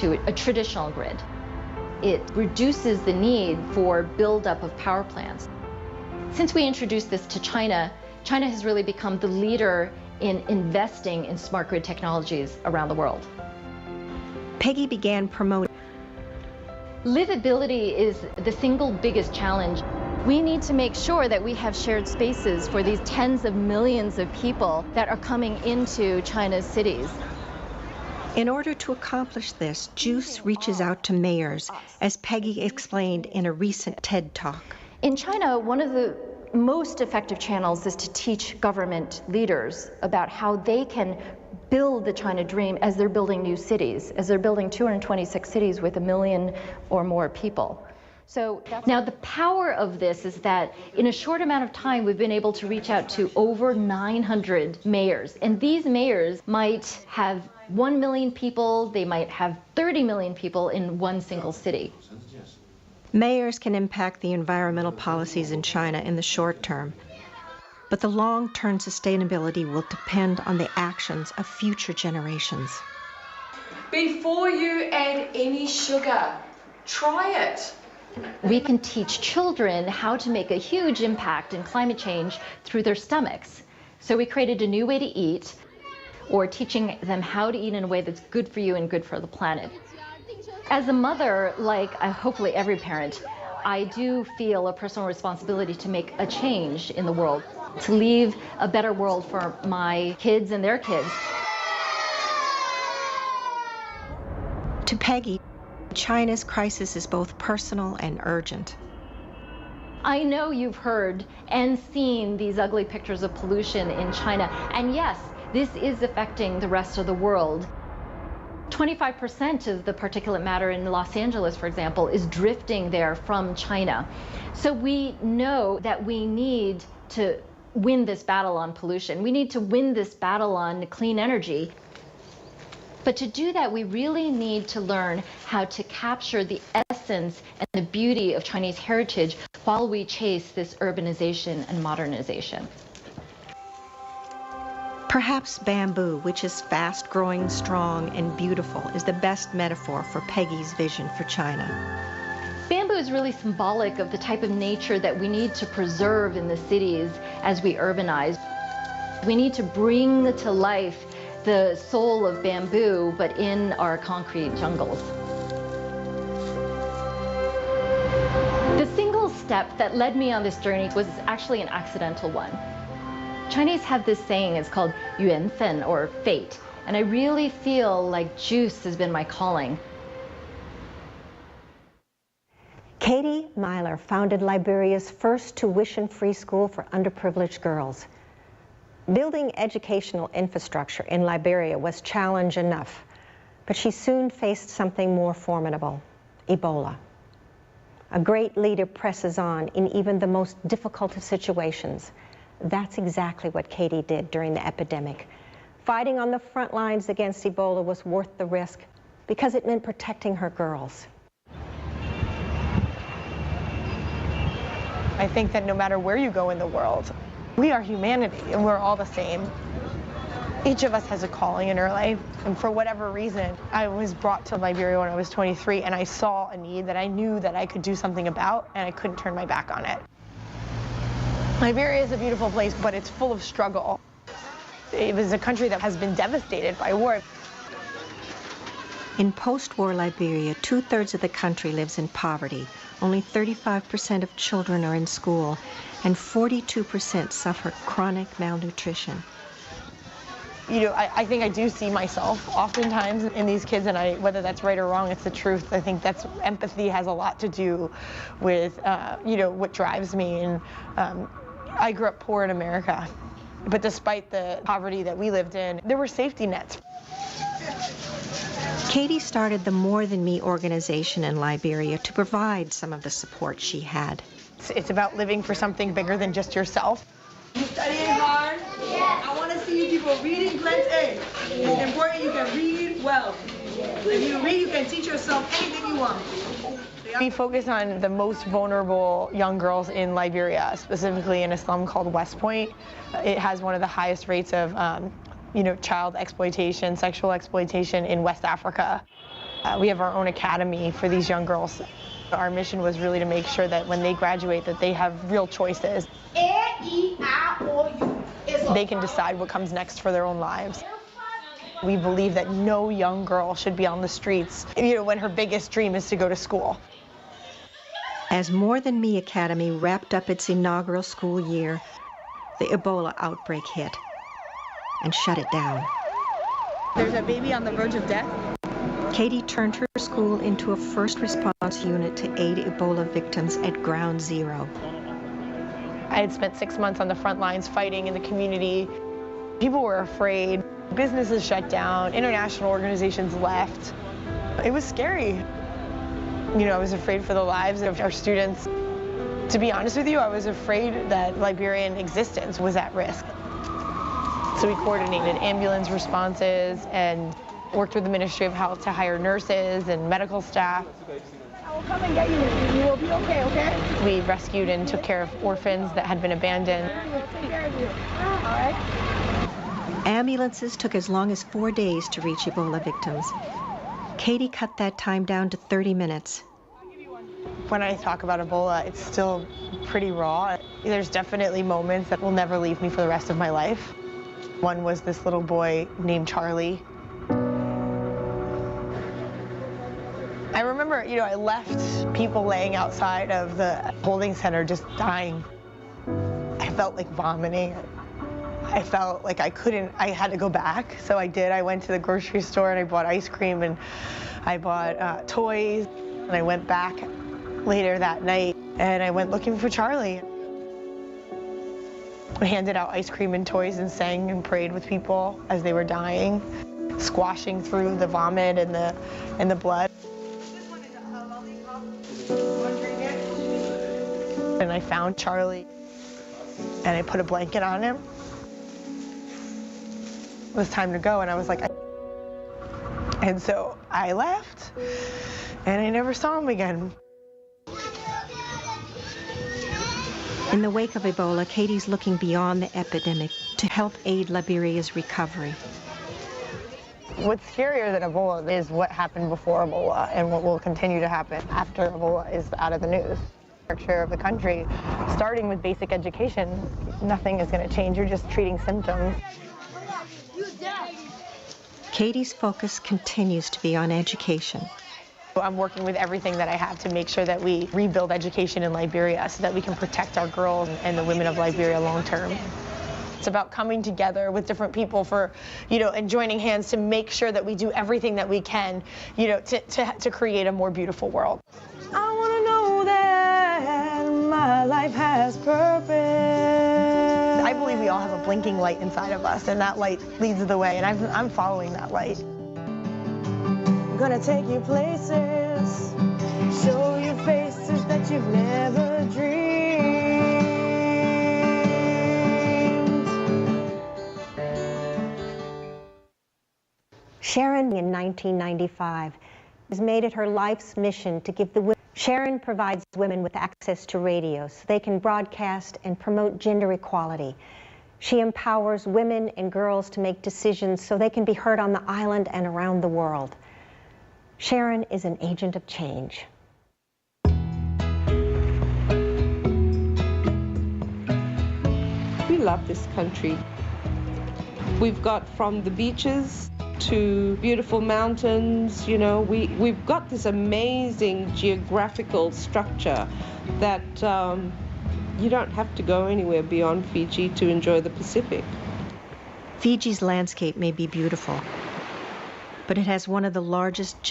to a traditional grid. It reduces the need for buildup of power plants. Since we introduced this to China, China has really become the leader in investing in smart grid technologies around the world. Peggy began promoting. Livability is the single biggest challenge. We need to make sure that we have shared spaces for these tens of millions of people that are coming into China's cities. In order to accomplish this, JUICE reaches out to mayors, as Peggy explained in a recent TED Talk. In China, one of the most effective channels is to teach government leaders about how they can build the China dream as they're building new cities, as they're building 226 cities with 1 million or more people. So now the power of this is that in a short amount of time, we've been able to reach out to over 900 mayors. And these mayors might have 1 million people, they might have 30 million people in one single city. Mayors can impact the environmental policies in China in the short term, but the long-term sustainability will depend on the actions of future generations. Before you add any sugar, try it. We can teach children how to make a huge impact in climate change through their stomachs. So we created a new way to eat, or teaching them how to eat in a way that's good for you and good for the planet. As a mother, like hopefully every parent, I do feel a personal responsibility to make a change in the world, to leave a better world for my kids and their kids. To Peggy, China's crisis is both personal and urgent. I know you've heard and seen these ugly pictures of pollution in China, and yes, this is affecting the rest of the world. 25% of the particulate matter in Los Angeles, for example, is drifting there from China. So we know that we need to win this battle on pollution. We need to win this battle on clean energy. But to do that, we really need to learn how to capture the essence and the beauty of Chinese heritage while we chase this urbanization and modernization. Perhaps bamboo, which is fast-growing, strong, and beautiful, is the best metaphor for Peggy's vision for China. Bamboo is really symbolic of the type of nature that we need to preserve in the cities as we urbanize. We need to bring to life the soul of bamboo, but in our concrete jungles. The single step that led me on this journey was actually an accidental one. Chinese have this saying, it's called 缘分 or fate, and I really feel like JUICE has been my calling. Katie Myler founded Liberia's first tuition-free school for underprivileged girls. Building educational infrastructure in Liberia was challenge enough, but she soon faced something more formidable: Ebola. A great leader presses on in even the most difficult of situations. That's exactly what Katie did during the epidemic. Fighting on the front lines against Ebola was worth the risk because it meant protecting her girls. I think that no matter where you go in the world, we are humanity and we're all the same. Each of us has a calling in our life, and for whatever reason, I was brought to Liberia when I was 23, and I saw a need that I knew that I could do something about, and I couldn't turn my back on it. Liberia is a beautiful place, but it's full of struggle. It was a country that has been devastated by war. In post-war Liberia, 2/3 of the country lives in poverty. Only 35% of children are in school, and 42% suffer chronic malnutrition. You know, I think I do see myself oftentimes in these kids, and whether that's right or wrong, it's the truth. I think that's empathy has a lot to do with, you know, what drives me. And I grew up poor in America, but despite the poverty that we lived in, there were safety nets. Katie started the More Than Me organization in Liberia to provide some of the support she had. It's about living for something bigger than just yourself. You studying hard? Yeah. I want to see people reading plenty. It's important you can read well. If you read, you can teach yourself anything you want. We focus on the most vulnerable young girls in Liberia, specifically in a slum called West Point. It has one of the highest rates of you know, child exploitation, sexual exploitation in West Africa. We have our own academy for these young girls. Our mission was really to make sure that when they graduate that they have real choices. They can decide what comes next for their own lives. We believe that no young girl should be on the streets, when her biggest dream is to go to school. As More Than Me Academy wrapped up its inaugural school year, the Ebola outbreak hit and shut it down. There's a baby on the verge of death. Katie turned her school into a first response unit to aid Ebola victims at ground zero. I had spent 6 months on the front lines fighting in the community. People were afraid. Businesses shut down. International organizations left. It was scary. I was afraid for the lives of our students. To be honest with you, I was afraid that Liberian existence was at risk. So we coordinated ambulance responses and worked with the Ministry of Health to hire nurses and medical staff. I will come and get you. You will be okay, okay? We rescued and took care of orphans that had been abandoned. We'll take care of you. All right? Ambulances took as long as 4 days to reach Ebola victims. Katie cut that time down to 30 minutes. When I talk about Ebola, it's still pretty raw. There's definitely moments that will never leave me for the rest of my life. One was this little boy named Charlie. I remember, I left people laying outside of the holding center just dying. I felt like vomiting. I felt like I had to go back, so I did. I went to the grocery store and I bought ice cream and I bought toys. And I went back later that night and I went looking for Charlie. I handed out ice cream and toys and sang and prayed with people as they were dying, squashing through the vomit and the blood. And I found Charlie and I put a blanket on him. It was time to go and I was like, and so I left and I never saw him again. In the wake of Ebola, Katie's looking beyond the epidemic to help aid Liberia's recovery. What's scarier than Ebola is what happened before Ebola and what will continue to happen after Ebola is out of the news. Our share of the country, starting with basic education, nothing is going to change. You're just treating symptoms. Katie's focus continues to be on education. I'm working with everything that I have to make sure that we rebuild education in Liberia so that we can protect our girls and the women of Liberia long term. It's about coming together with different people and joining hands to make sure that we do everything that we can, to create a more beautiful world. I want to know that my life has purpose. I believe we all have a blinking light inside of us, and that light leads the way, and I'm following that light. I'm gonna take you places, show you faces that you've never dreamed. Sharon, in 1995, has made it her life's mission to give the women. Sharon provides women with access to radio so they can broadcast and promote gender equality. She empowers women and girls to make decisions so they can be heard on the island and around the world. Sharon is an agent of change. We love this country. We've got from the beaches to beautiful mountains, we've got this amazing geographical structure that you don't have to go anywhere beyond Fiji to enjoy the Pacific. Fiji's landscape may be beautiful, but it has one of the largest